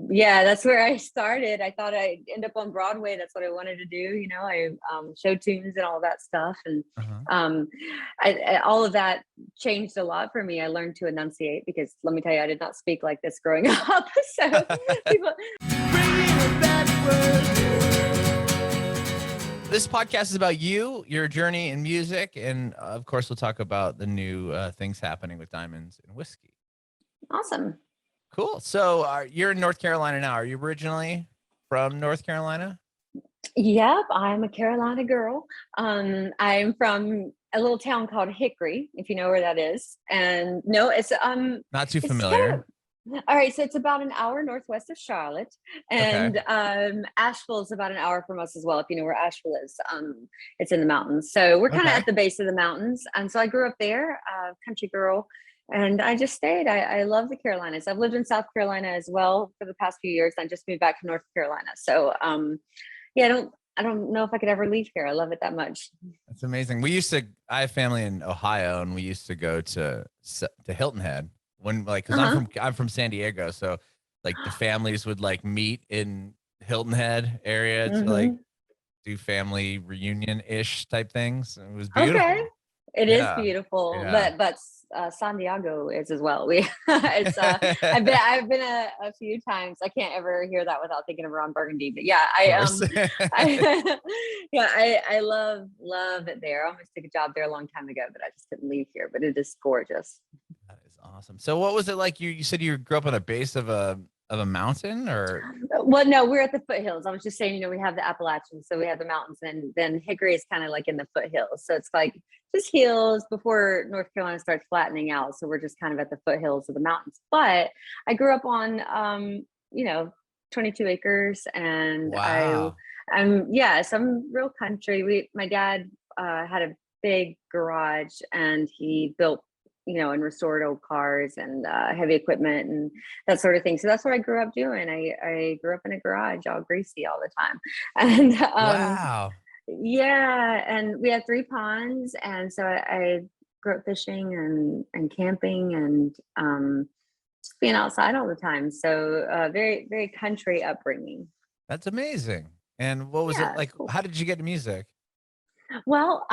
Yeah, that's where I started. I thought I'd end up on Broadway. That's what I wanted to do. I show tunes and all that stuff. And Uh-huh. um, all of that changed a lot for me. I learned to enunciate because let me tell you, I did not speak like this growing up. So people, This podcast is about you, your journey in music, and of course, we'll talk about the new things happening with Diamonds and Whiskey. awesome. Cool. So you're in North Carolina now. Are you originally from North Carolina? Yep, I'm a Carolina girl. I'm from a little town called Hickory, if you know where that is. And no, it's Not too it's familiar. all right, so it's about an hour northwest of Charlotte, Okay. and Asheville is about an hour from us as well. If you know where Asheville is, it's in the mountains. So we're kind of Okay. at the base of the mountains, and so I grew up there, country girl, and I just stayed. I love the Carolinas. I've lived in South Carolina as well for the past few years. I just moved back to North Carolina, so yeah, I don't know if I could ever leave here. I love it that much. That's amazing. I have family in Ohio, and we used to go to Hilton Head when, like, because I'm from San Diego, so like the families would like meet in Hilton Head area to like do family reunion ish type things. It was beautiful. Okay. It is beautiful, Yeah. but San Diego is as well. It's I've been a few times. I can't ever hear that without thinking of Ron Burgundy. But yeah, I love it there. I almost took a job there a long time ago, but I just couldn't leave here. But it is gorgeous. That is awesome. So what was it like? You said you grew up on the base of a mountain, or? Well, no, we're at the foothills. I was just saying, we have the Appalachians, so we have the mountains, and then Hickory is kind of like in the foothills. So it's like just hills before North Carolina starts flattening out. So we're just kind of at the foothills of the mountains. But I grew up on, 22 acres, and Wow. so I'm real country. My dad had a big garage, and he built and restored old cars and heavy equipment and that sort of thing. So that's what I grew up doing. I grew up in a garage, all greasy all the time. And Wow. yeah, and we had 3 ponds, and so I grew up fishing and camping and just being outside all the time. So very, very country upbringing. That's amazing. And what was it like? Cool. How did you get to music? Well,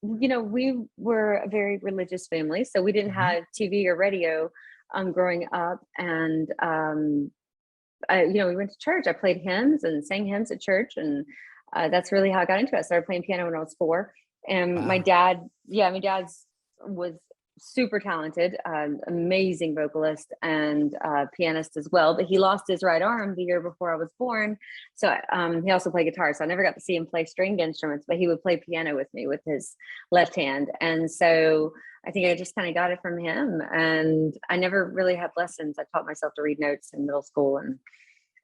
we were a very religious family, so we didn't have TV or radio growing up, and we went to church. I played hymns and sang hymns at church, and that's really how I got into it. I started playing piano when I was 4, and Wow. my dad was super talented, amazing vocalist and pianist as well, but he lost his right arm the year before I was born. So he also played guitar. So I never got to see him play stringed instruments, but he would play piano with me with his left hand. And so I think I just kind of got it from him, and I never really had lessons. I taught myself to read notes in middle school, and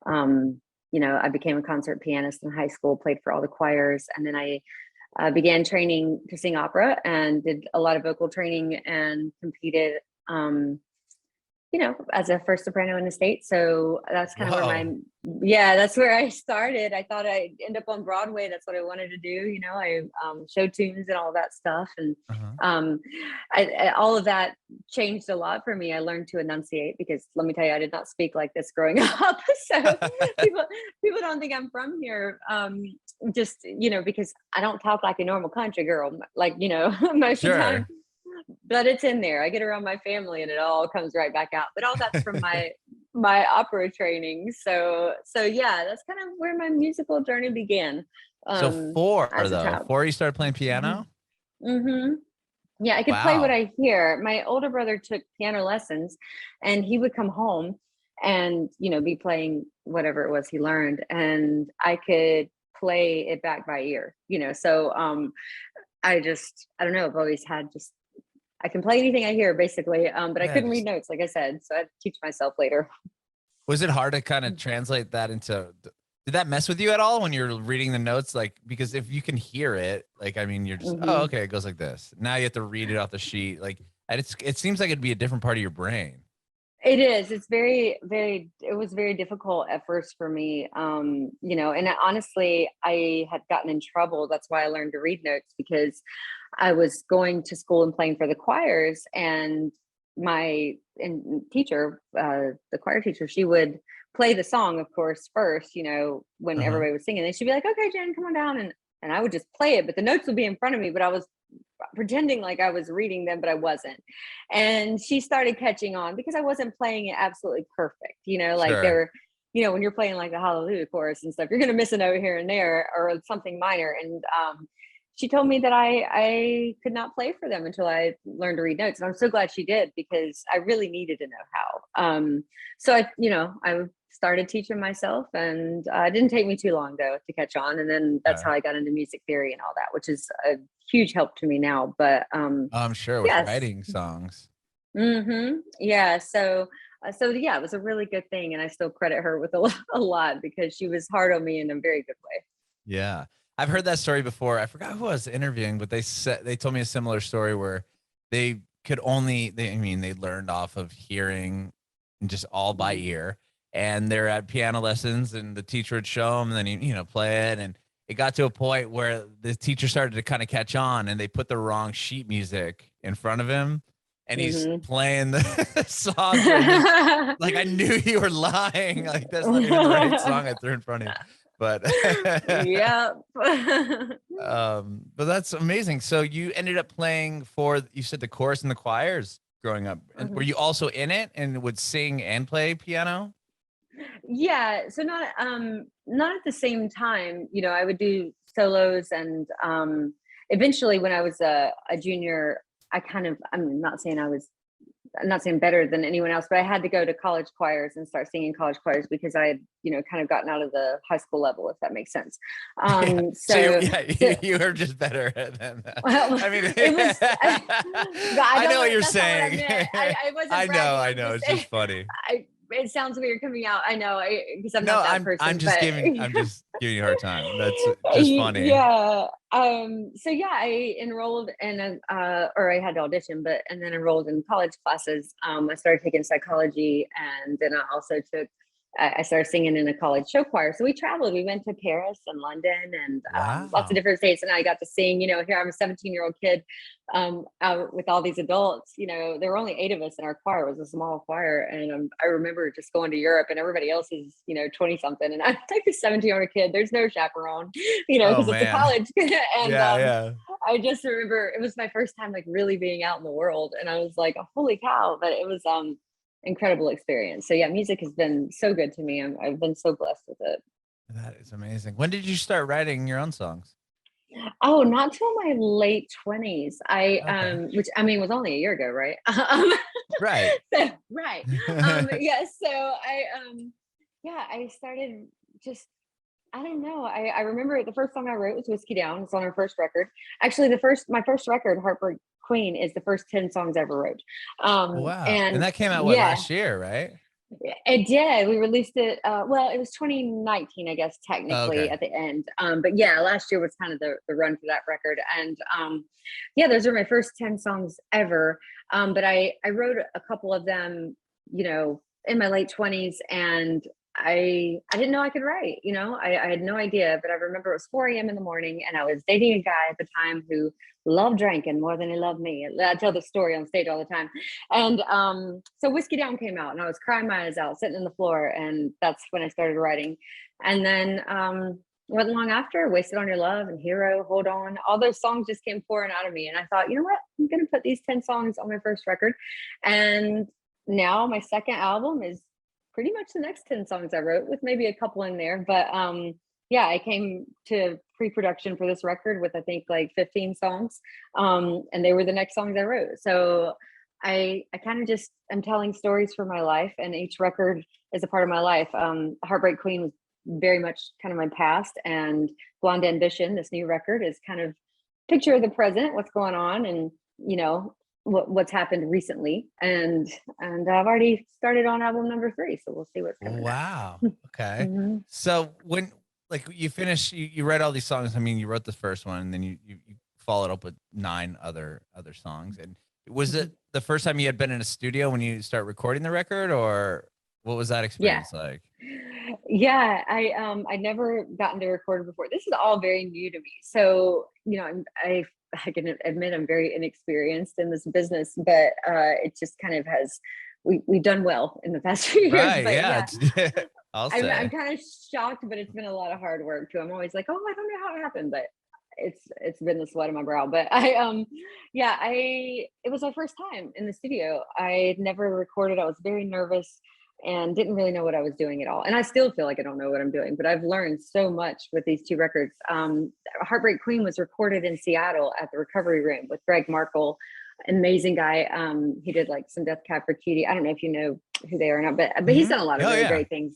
I became a concert pianist in high school, played for all the choirs, and then I began training to sing opera and did a lot of vocal training and competed, as a first soprano in the state. So that's kind of where that's where I started. I thought I'd end up on Broadway. That's what I wanted to do. I show tunes and all that stuff. And all of that changed a lot for me. I learned to enunciate because let me tell you, I did not speak like this growing up. So people don't think I'm from here. Just, because I don't talk like a normal country girl, like, most of the time. But it's in there. I get around my family and it all comes right back out. But all that's from my opera training. So yeah, that's kind of where my musical journey began. So 4 you started playing piano? Yeah, I could play what I hear. My older brother took piano lessons, and he would come home and be playing whatever it was he learned, and I could play it back by ear. So I don't know. I've always had I can play anything I hear basically, but I couldn't read notes, like I said, so I had to teach myself later. Was it hard to kind of translate that into? Did that mess with you at all when you're reading the notes? Like, because if you can hear it, like, I mean, you're just, oh, okay, it goes like this. Now you have to read it off the sheet. Like, it seems like it'd be a different part of your brain. It is. It's very, very, it was very difficult at first for me. And honestly, I had gotten in trouble. That's why I learned to read notes, because I was going to school and playing for the choirs, and my teacher, the choir teacher, she would play the song, of course, first, you know, when everybody was singing. And she'd be like, okay, Jen, come on down. And I would just play it, but the notes would be in front of me, but I was pretending like I was reading them, but I wasn't. And she started catching on because I wasn't playing it absolutely perfect. You know, like there were, you know, when you're playing like the Hallelujah chorus and stuff, you're going to miss a note here and there or something minor. And she told me that I could not play for them until I learned to read notes. And I'm so glad she did, because I really needed to know how. So I started teaching myself, and it didn't take me too long though to catch on. And then that's how I got into music theory and all that, which is a huge help to me now. But I'm sure with writing songs. Yeah. So yeah, it was a really good thing. And I still credit her with a lot, because she was hard on me in a very good way. Yeah. I've heard that story before. I forgot who I was interviewing, but they told me a similar story where they learned off of hearing and just all by ear. And they're at piano lessons, and the teacher would show them, and then play it. And it got to a point where the teacher started to kind of catch on, and they put the wrong sheet music in front of him, and he's playing the song. Like, I knew you were lying. Like, that's not even the right song I threw in front of you. But yeah. But that's amazing. So you ended up playing for, you said, the chorus and the choirs growing up. And were you also in it and would sing and play piano? Yeah. So not at the same time. You know, I would do solos, and eventually when I was a junior, I'm not saying better than anyone else, but I had to go to college choirs and start singing college choirs, because I had, kind of gotten out of the high school level, if that makes sense. You were just better than that. Well, I mean, it was, I know what you're saying. I wasn't I know. It's just funny. It sounds weird coming out. I know, because I'm not that person. I'm just giving you a hard time. That's just funny. Yeah. So yeah, I enrolled in or I had to audition, and then enrolled in college classes. I started taking psychology, and then I started singing in a college show choir. So we traveled. We went to Paris and London and lots of different states. And I got to sing, here I'm a 17-year-old kid out with all these adults. There were only 8 of us in our choir. It was a small choir. And I remember just going to Europe, and everybody else is, 20 something. And I'm like a 17-year-old kid. There's no chaperone, because it's a college. And I just remember it was my first time like really being out in the world. And I was like, oh, holy cow. But it was incredible experience. So yeah, music has been so good to me. I've been so blessed with it. That is amazing. When did you start writing your own songs? Oh, not till my late 20s. Which I mean was only a year ago, right? Right. So, right. Yeah. So I started just, I don't know. I remember the first song I wrote was Whiskey Down. It's on our first record. Actually, my first record, Heartbreak Queen, is the first 10 songs I ever wrote. Wow. And that came out last year, right? It did. We released it. Well, it was 2019, I guess, technically at the end. But yeah, last year was kind of the run for that record. And those are my first 10 songs ever. But I wrote a couple of them, in my late 20s, and I didn't know I could write, I had no idea, but I remember it was 4 a.m. in the morning, and I was dating a guy at the time who loved drinking more than he loved me. I tell the story on stage all the time. And so Whiskey Down came out, and I was crying my eyes out, sitting on the floor. And that's when I started writing. And then wasn't long after, Wasted on Your Love and Hero, Hold On, all those songs just came pouring out of me. And I thought, you know what, I'm going to put these 10 songs on my first record. And now my second album is pretty much the next 10 songs I wrote, with maybe a couple in there. But I came to pre-production for this record with, I think, like 15 songs. And they were the next songs I wrote. So I kind of just am telling stories from my life, and each record is a part of my life. Heartbreak Queen was very much kind of my past, and Blonde Ambition, this new record, is kind of picture of the present, what's going on, and, what's happened recently. And I've already started on album number 3, so we'll see what's coming. Wow. Okay. So when you finish, you write all these songs. I mean, you wrote the first one, and then you followed up with 9 other songs. And was it the first time you had been in a studio when you start recording the record, or what was that experience like? Yeah, I'd never gotten to record before. This is all very new to me. So, I can admit I'm very inexperienced in this business, but it just kind of has, we've done well in the past few years. Right, but I'll I'm say. kind of shocked, but it's been a lot of hard work too. I'm always like, oh, I don't know how it happened, but it's been the sweat on my brow. But it was my first time in the studio. I had never recorded. I was very nervous and didn't really know what I was doing at all. And I still feel like I don't know what I'm doing, but I've learned so much with these two records. Heartbreak Queen was recorded in Seattle at the Recovery Room with Greg Markle, amazing guy. He did like some Death Cab for Cutie. I don't know if you know who they are or not, but he's done a lot of really great things.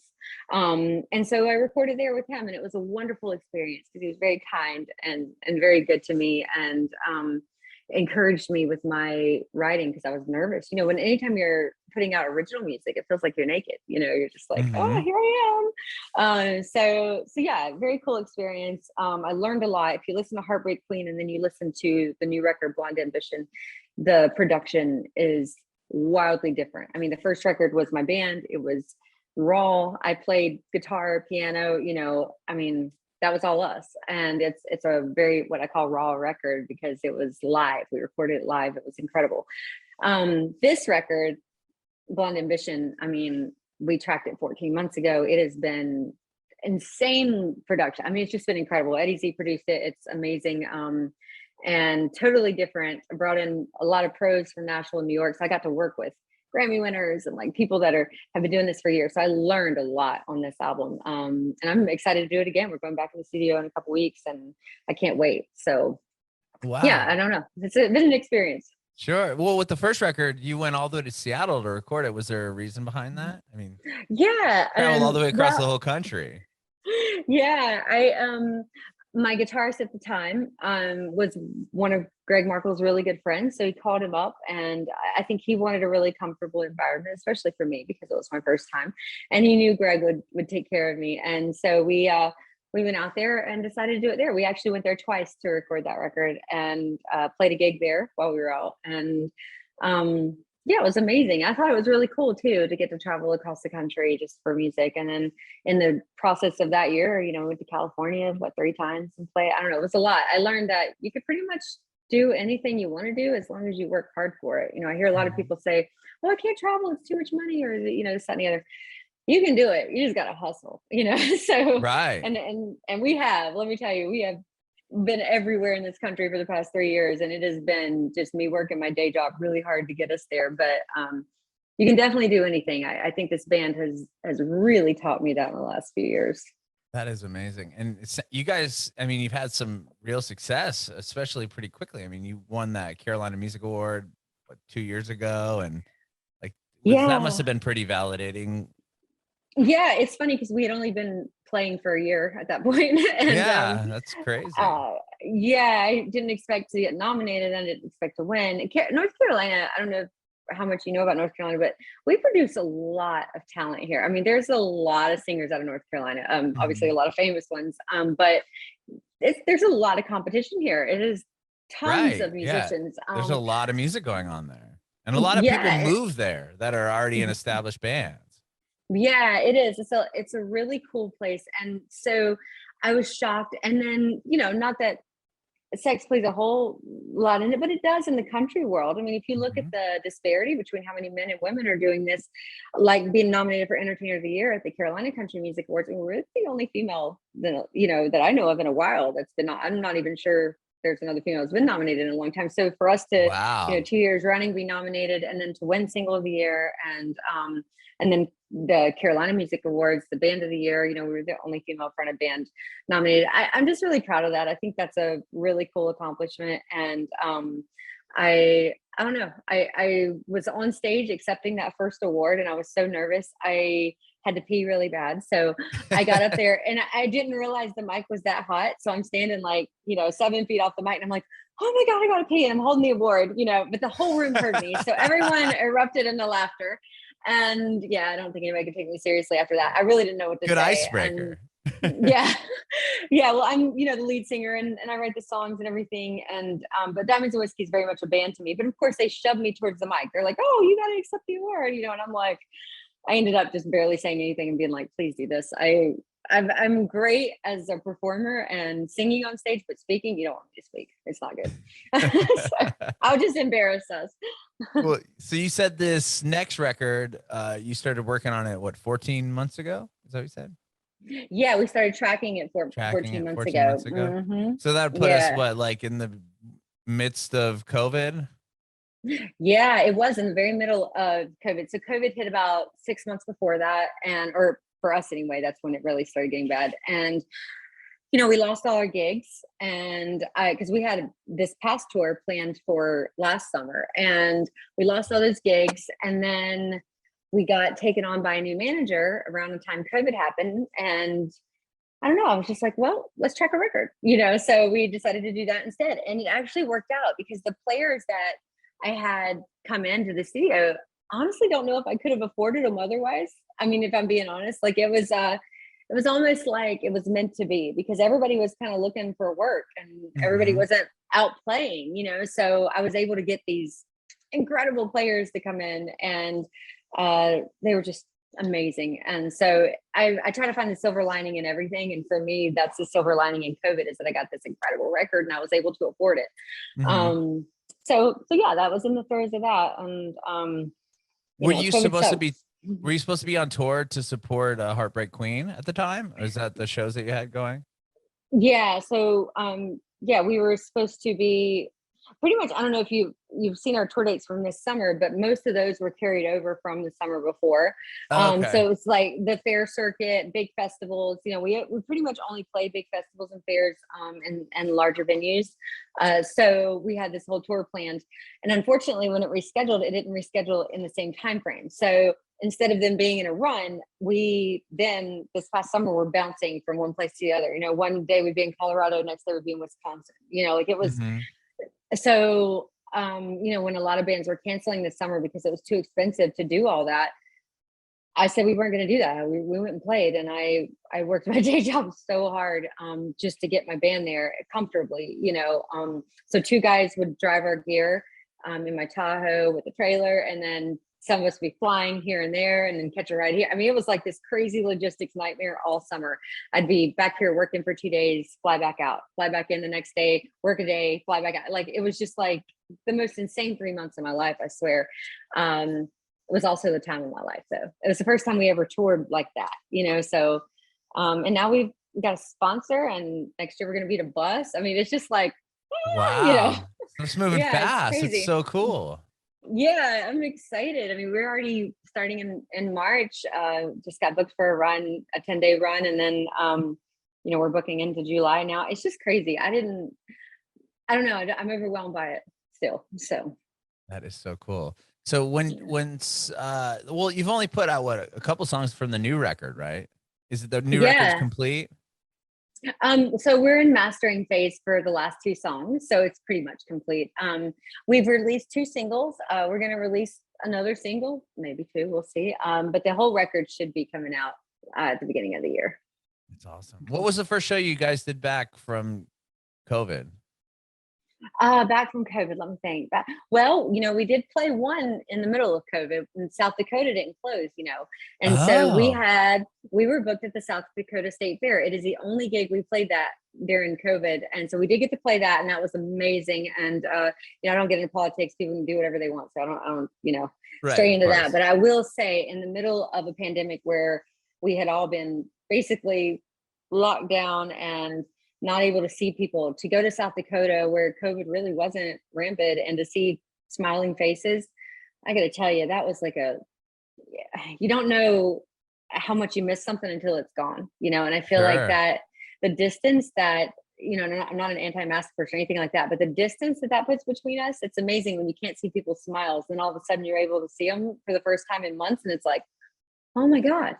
And so I recorded there with him, and it was a wonderful experience because he was very kind and very good to me, and encouraged me with my writing because I was nervous. You know, when anytime you're putting out original music, it feels like you're naked. You know, you're just like, oh, here I am. So yeah, very cool experience. I learned a lot. If you listen to Heartbreak Queen and then you listen to the new record, Blonde Ambition, the production is wildly different. I mean, the first record was my band. It was raw. I played guitar, piano, you know, I mean, that was all us. And it's a very, what I call raw record because it was live. We recorded it live. It was incredible. This record, Blonde Ambition, I mean, we tracked it 14 months ago. It has been insane production. I mean, it's just been incredible. Eddie Z produced it. It's amazing. And totally different. I brought in a lot of pros from Nashville and New York. So I got to work with Grammy winners and like people that have been doing this for years. So I learned a lot on this album. And I'm excited to do it again. We're going back in the studio in a couple weeks and I can't wait. So yeah, I don't know. It's been an experience. Sure. Well, with the first record, you went all the way to Seattle to record it. Was there a reason behind that? I mean, traveled all the way across the whole country. Yeah, my guitarist at the time was one of Greg Markle's really good friends. So he called him up, and I think he wanted a really comfortable environment, especially for me because it was my first time. And he knew Greg would take care of me. And so we went out there and decided to do it there. We actually went there twice to record that record and played a gig there while we were out. And yeah, it was amazing. I thought it was really cool too to get to travel across the country just for music. And then in the process of that year, you know, went to California 3 times and play. I don't know, it was a lot. I learned that you could pretty much do anything you want to do as long as you work hard for it. You know, I hear a lot of people say, "Well, I can't travel; it's too much money," or you know, this, that, and the other. You can do it. You just got to hustle. You know, so right. And we have. Let me tell you, we have been everywhere in this country for the past 3 years, and it has been just me working my day job really hard to get us there. But you can definitely do anything. I think this band has really taught me that in the last few years. That is amazing. And you guys, I mean, you've had some real success, especially pretty quickly. I mean, you won that Carolina Music Award 2 years ago, and like that must have been pretty validating. Yeah, it's funny because we had only been playing for a year at that point. And, that's crazy. Yeah, I didn't expect to get nominated. I didn't expect to win. North Carolina, I don't know how much you know about North Carolina, but we produce a lot of talent here. I mean, there's a lot of singers out of North Carolina. Obviously a lot of famous ones. But there's a lot of competition here. It is tons of musicians. Yeah. There's a lot of music going on there. And a lot of people move there that are already in established bands. Yeah, it is. It's a really cool place. And so I was shocked. And then, you know, not that sex plays a whole lot in it, but it does in the country world. I mean, if you look at the disparity between how many men and women are doing this, like being nominated for Entertainer of the Year at the Carolina Country Music Awards, and we're the only female that, you know, that I know of in a while that's been, I'm not even sure there's another female who's been nominated in a long time. So for us to, you know, 2 years running, be nominated and then to win Single of the Year and then the Carolina Music Awards, the Band of the Year, you know, we were the only female fronted band nominated. I'm just really proud of that. I think that's a really cool accomplishment. And I don't know, I was on stage accepting that first award and I was so nervous. I had to pee really bad. So I got up there and I didn't realize the mic was that hot. So I'm standing like, you know, 7 feet off the mic and I'm like, oh my God, I gotta pee. And I'm holding the award, you know, but the whole room heard me. So everyone erupted into laughter. And yeah, I don't think anybody could take me seriously after that. I really didn't know what to say. Good icebreaker. Yeah. Well, I'm, you know, the lead singer and I write the songs and everything. And, but Diamonds and Whiskey is very much a band to me, but of course they shoved me towards the mic. They're like, oh, you got to accept the award, you know? And I'm like, I ended up just barely saying anything and being like, please do this. I'm great as a performer and singing on stage, but speaking, you don't want me to speak. It's not good. So I'll just embarrass us. Well, so you said this next record, you started working on it, 14 months ago? Is that what you said? Yeah, we started tracking it 14 months ago. Mm-hmm. So that put us what, like in the midst of COVID? Yeah, it was in the very middle of COVID. So COVID hit about 6 months before that, or for us anyway, that's when it really started getting bad. And we lost all our gigs, and because we had this past tour planned for last summer, and we lost all those gigs, and then we got taken on by a new manager around the time COVID happened. And I don't know, I was just like, well, let's track a record, so we decided to do that instead. And it actually worked out because the players that I had come into the studio, honestly don't know if I could have afforded them otherwise. I mean, if I'm being honest, like it was almost like it was meant to be, because everybody was kind of looking for work and everybody wasn't out playing, so I was able to get these incredible players to come in, and they were just amazing. And so I try to find the silver lining in everything. And for me, that's the silver lining in COVID, is that I got this incredible record and I was able to afford it. So yeah, that was in the throes of that. And were you supposed to be on tour to support Heartbreak Queen at the time? Or is that the shows that you had going? Yeah. So we were supposed to be pretty much, I don't know if you've seen our tour dates from this summer, but most of those were carried over from the summer before. So it's like the fair circuit, big festivals. We pretty much only play big festivals and fairs and larger venues. So we had this whole tour planned, and unfortunately, when it rescheduled, it didn't reschedule in the same time frame. So instead of them being in a run, we then this past summer were bouncing from one place to the other. One day we'd be in Colorado, next day we'd be in Wisconsin. Like it was. So, when a lot of bands were canceling this summer because it was too expensive to do all that, I said we weren't going to do that. We went and played, and I worked my day job so hard just to get my band there comfortably, So 2 guys would drive our gear in my Tahoe with the trailer, and then some of us would be flying here and there and then catch a ride here. I mean, it was like this crazy logistics nightmare all summer. I'd be back here working for 2 days, fly back out, fly back in the next day, work a day, fly back out. Like, it was just like the most insane 3 months of my life, I swear. It was also the time of my life, though. It was the first time we ever toured like that, so, and now we've got a sponsor, and next year we're going to be a bus. I mean, it's just like, wow, it's moving fast. It's so cool. Yeah, I'm excited. I mean, we're already starting in March. Just got booked for a 10-day run. And then, we're booking into July now. It's just crazy. I don't know. I'm overwhelmed by it still. So that is so cool. So well, you've only put out a couple songs from the new record, right? Is it the new record's complete? So we're in mastering phase for the last 2 songs, so it's pretty much complete. We've released 2 singles. We're going to release another single, maybe 2, we'll see. But the whole record should be coming out at the beginning of the year. That's awesome. What was the first show you guys did back from COVID? Back from COVID, let me think. Well, we did play one in the middle of COVID, and South Dakota didn't close, and so we were booked at the South Dakota State Fair. It is the only gig we played that during COVID, and so we did get to play that, and that was amazing. And I don't get into politics; people can do whatever they want, so I don't stray into that. But I will say, in the middle of a pandemic where we had all been basically locked down and not able to see people, to go to South Dakota where COVID really wasn't rampant, and to see smiling faces, I got to tell you, that was like you don't know how much you miss something until it's gone, and I feel like that the distance that, I'm not an anti-mask person or anything like that, but the distance that puts between us, it's amazing when you can't see people's smiles, and all of a sudden you're able to see them for the first time in months, and it's like, oh my God,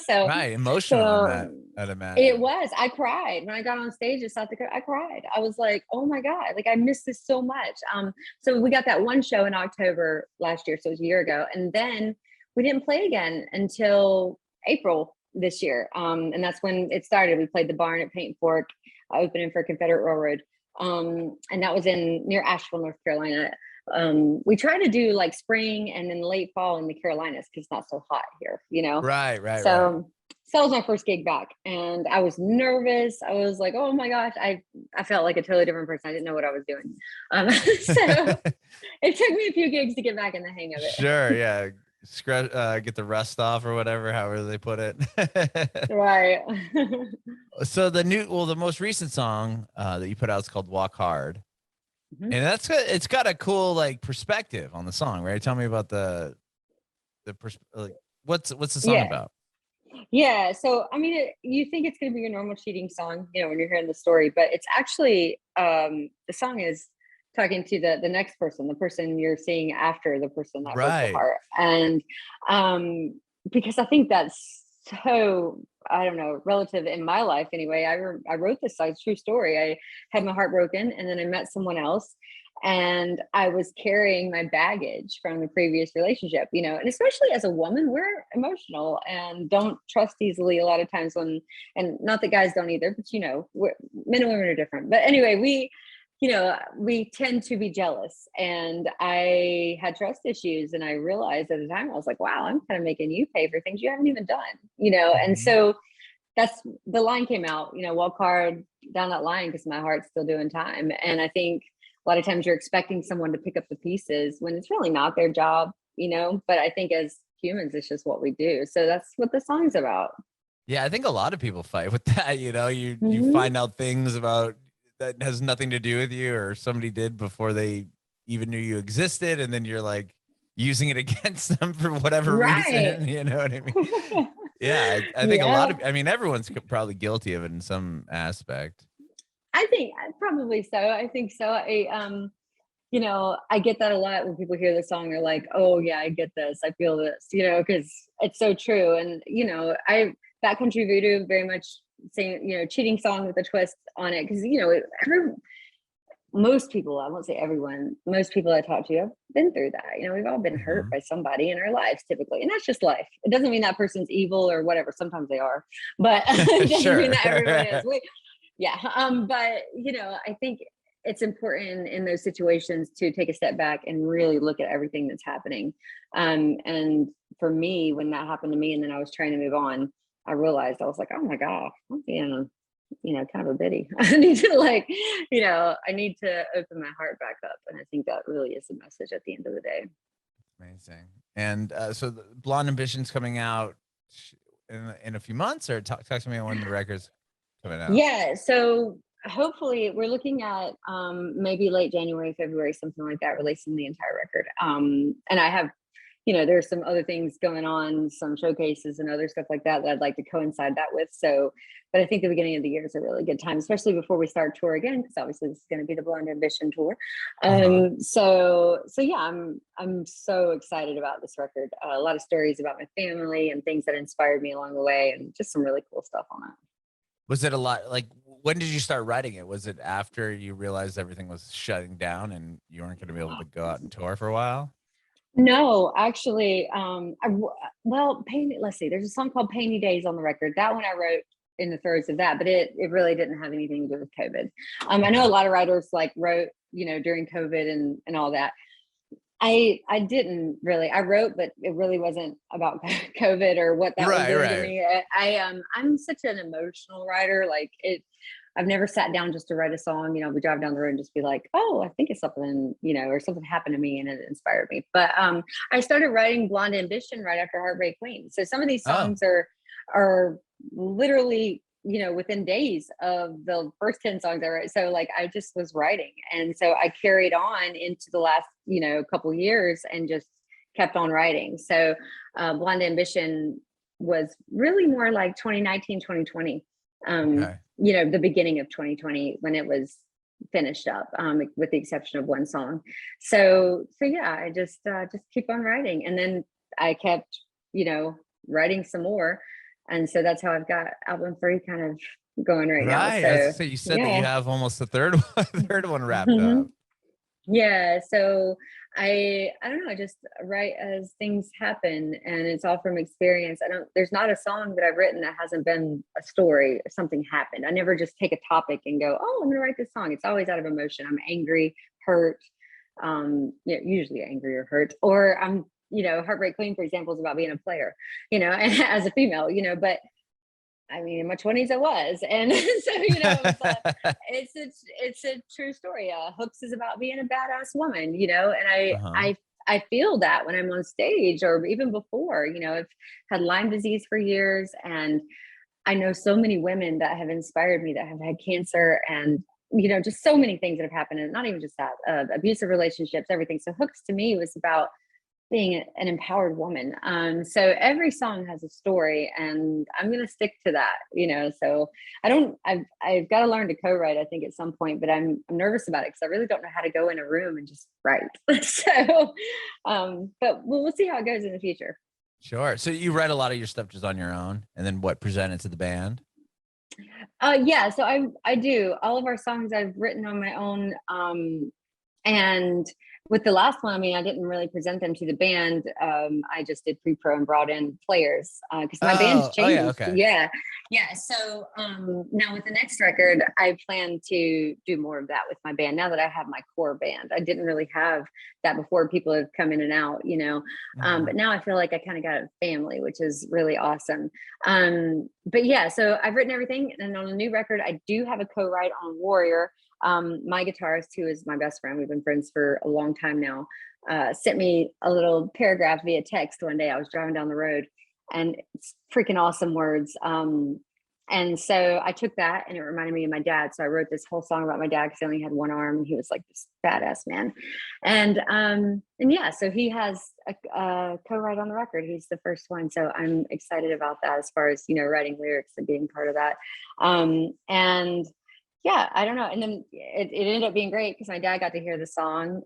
so emotional. I'd imagine it was. I cried when I got on stage in South Dakota. I cried. I was like, oh my God, like I missed this so much. So we got that one show in October last year, so it was a year ago, and then we didn't play again until April this year. And that's when it started. We played the barn at Paint and Fork, opening for Confederate Railroad, and that was near Asheville, North Carolina. We try to do like spring and then late fall in the Carolinas because it's not so hot here, Right. So that was my first gig back, and I was nervous. I was like, oh my gosh, I felt like a totally different person. I didn't know what I was doing. So it took me a few gigs to get back in the hang of it. Sure, yeah. get the rust off or whatever, however they put it. Right. So the most recent song that you put out is called Walk Hard. Mm-hmm. And it's got a cool like perspective on the song, right? Tell me about like what's the song about? Yeah. So, I mean, you think it's going to be your normal cheating song, when you're hearing the story, but it's actually, the song is talking to the next person, the person you're seeing after the person that broke your heart. And, because I think that's so, I don't know, relative in my life anyway. I wrote this song, true story. I had my heart broken and then I met someone else. And I was carrying my baggage from the previous relationship, and especially as a woman, we're emotional and don't trust easily a lot of times and not that guys don't either, but men and women are different. But anyway, we tend to be jealous, and I had trust issues, and I realized at the time, I was like, wow, I'm kind of making you pay for things you haven't even done, and so that's the line came out, walk hard down that line because my heart's still doing time. And I think a lot of times you're expecting someone to pick up the pieces when it's really not their job, but I think as humans, it's just what we do. So that's what the song's about. Yeah, I think a lot of people fight with that. You find out things about that has nothing to do with you or somebody did before they even knew you existed. And then you're like using it against them for whatever reason. You know what I mean? Yeah, I think a lot of, everyone's probably guilty of it in some aspect. I think probably so. I think so. I get that a lot when people hear the song. They're like, "Oh yeah, I get this. I feel this," because it's so true. And backcountry voodoo very much saying, cheating song with a twist on it because most people, I won't say everyone, most people I talk to have been through that. We've all been hurt by somebody in our lives typically, and that's just life. It doesn't mean that person's evil or whatever. Sometimes they are, but it doesn't mean that everyone is. But I think it's important in those situations to take a step back and really look at everything that's happening. And for me, when that happened to me, and then I was trying to move on, I realized I was like, oh my God, I'm being, kind of a biddy. I need to I need to open my heart back up. And I think that really is the message at the end of the day. Amazing. And so the Blonde Ambition's coming out in a few months, or talk to me on when the record's coming out. Yeah. So hopefully we're looking at maybe late January, February, something like that, releasing the entire record. And I have, there's some other things going on, some showcases and other stuff like that I'd like to coincide that with. So, but I think the beginning of the year is a really good time, especially before we start tour again, because obviously this is going to be the Blonde Ambition tour. So yeah, I'm so excited about this record. A lot of stories about my family and things that inspired me along the way, and just some really cool stuff on it. Was it a lot? Like, when did you start writing it? Was it after you realized everything was shutting down and you weren't going to be able to go out and tour for a while? No, actually, let's see, there's a song called Painty Days on the record. That one I wrote in the throes of that, but it really didn't have anything to do with COVID. I know a lot of writers wrote, during COVID and all that. I didn't really, I wrote, but it really wasn't about COVID or what that was doing to me. I'm such an emotional writer. I've never sat down just to write a song. We drive down the road and just be like, oh, I think it's something, or something happened to me and it inspired me. But I started writing Blonde Ambition right after Heartbreak Queen. So some of these songs are literally, within days of the first 10 songs I wrote. So I just was writing. And so I carried on into the last, couple years and just kept on writing. So Blonde Ambition was really more like 2019, 2020. The beginning of 2020 when it was finished up, with the exception of one song. So yeah, I just keep on writing. And then I kept, writing some more. And so that's how I've got album 3 kind of going right now. So you said that you have almost the third one wrapped up. Yeah. So I don't know, I just write as things happen, and it's all from experience. There's not a song that I've written that hasn't been a story or something happened. I never just take a topic and go, oh, I'm going to write this song. It's always out of emotion. I'm angry, hurt, usually angry or hurt, or I'm, Heartbreak Queen, for example, is about being a player, as a female, but I mean, in my 20s I was. And so, it's a true story. Hooks is about being a badass woman, and I feel that when I'm on stage or even before, I've had Lyme disease for years, and I know so many women that have inspired me that have had cancer, and just so many things that have happened, and not even just that, abusive relationships, everything. So Hooks to me was about being an empowered woman. So every song has a story, and I'm going to stick to that, so I've got to learn to co-write, I think, at some point, but I'm nervous about it because I really don't know how to go in a room and just write. So, but we'll see how it goes in the future. Sure. So you write a lot of your stuff just on your own, and then present it to the band? Yeah. So I do. All of our songs I've written on my own. And with the last one, I mean, I didn't really present them to the band. I just did pre-pro and brought in players because my band's changed. Yeah, okay. Yeah. So now with the next record, I plan to do more of that with my band now that I have my core band. I didn't really have that before. People have come in and out, but now I feel like I kind of got a family, which is really awesome. But yeah, so I've written everything. And on a new record, I do have a co-write on Warrior. My guitarist, who is my best friend, we've been friends for a long time now, sent me a little paragraph via text one day. I was driving down the road, and it's freaking awesome words. And so I took that, and it reminded me of my dad. So I wrote this whole song about my dad because he only had one arm, and he was like this badass man. And yeah, so he has a co-write on the record. He's the first one. So I'm excited about that as far as, writing lyrics and being part of that. And yeah, I don't know. And then it ended up being great because my dad got to hear the song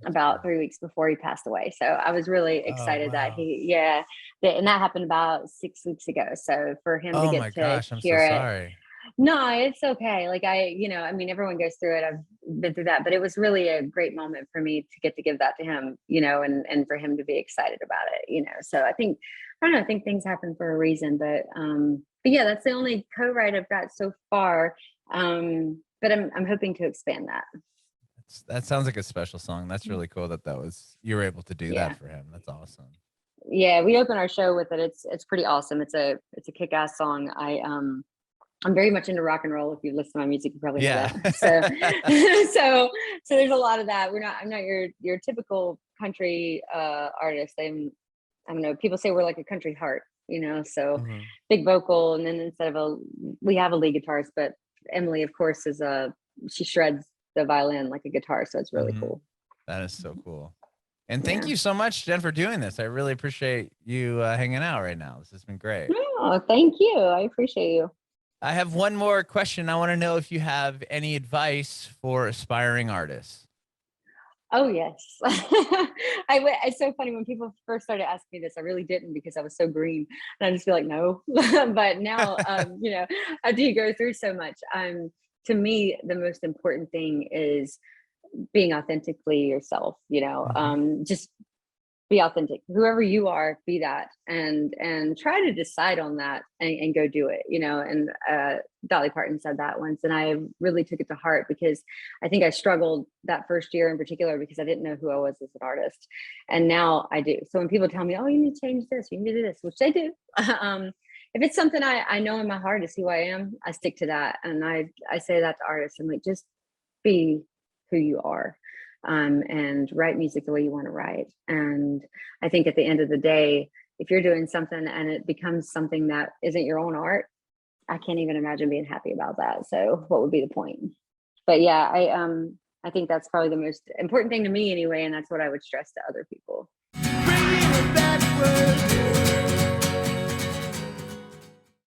about 3 weeks before he passed away. So I was really excited that and that happened about 6 weeks ago. So for him to get to hear it. Sorry. No, it's okay. Like I mean, everyone goes through it. I've been through that, but it was really a great moment for me to get to give that to him, and for him to be excited about it, So I think things happen for a reason, but yeah, that's the only co-write I've got so far. But I'm hoping to expand that. That sounds like a special song. That's really cool that you were able to do that for him. That's awesome. Yeah, we open our show with it. It's pretty awesome. It's a kick-ass song. I'm very much into rock and roll. If you listen to my music, you probably know that. So there's a lot of that. I'm not your typical country artist. I don't know. People say we're like a country heart, so big vocal, and then we have a lead guitarist, but Emily, of course, she shreds the violin like a guitar, so it's really cool. That is so cool. And thank you so much, Jen, for doing this. I really appreciate you hanging out right now. This has been great. Oh, thank you. I appreciate you. I have one more question. I want to know if you have any advice for aspiring artists. Oh, yes. It's so funny when people first started asking me this, I really didn't because I was so green, and I just feel like, no, but now, after you go through so much, to me, the most important thing is being authentically yourself, just be authentic, whoever you are, be that, and try to decide on that and go do it, and Dolly Parton said that once, and I really took it to heart because I think I struggled that first year in particular because I didn't know who I was as an artist, and now I do. So when people tell me, oh, you need to change this, you need to do this, which they do, if it's something I know in my heart is who I am, I stick to that. And I say that to artists, I'm like, just be who you are. And write music the way you want to write. And I think at the end of the day, if you're doing something and it becomes something that isn't your own art, I can't even imagine being happy about that. So what would be the point? But yeah, I think that's probably the most important thing to me anyway. And that's what I would stress to other people. Bringing it backward.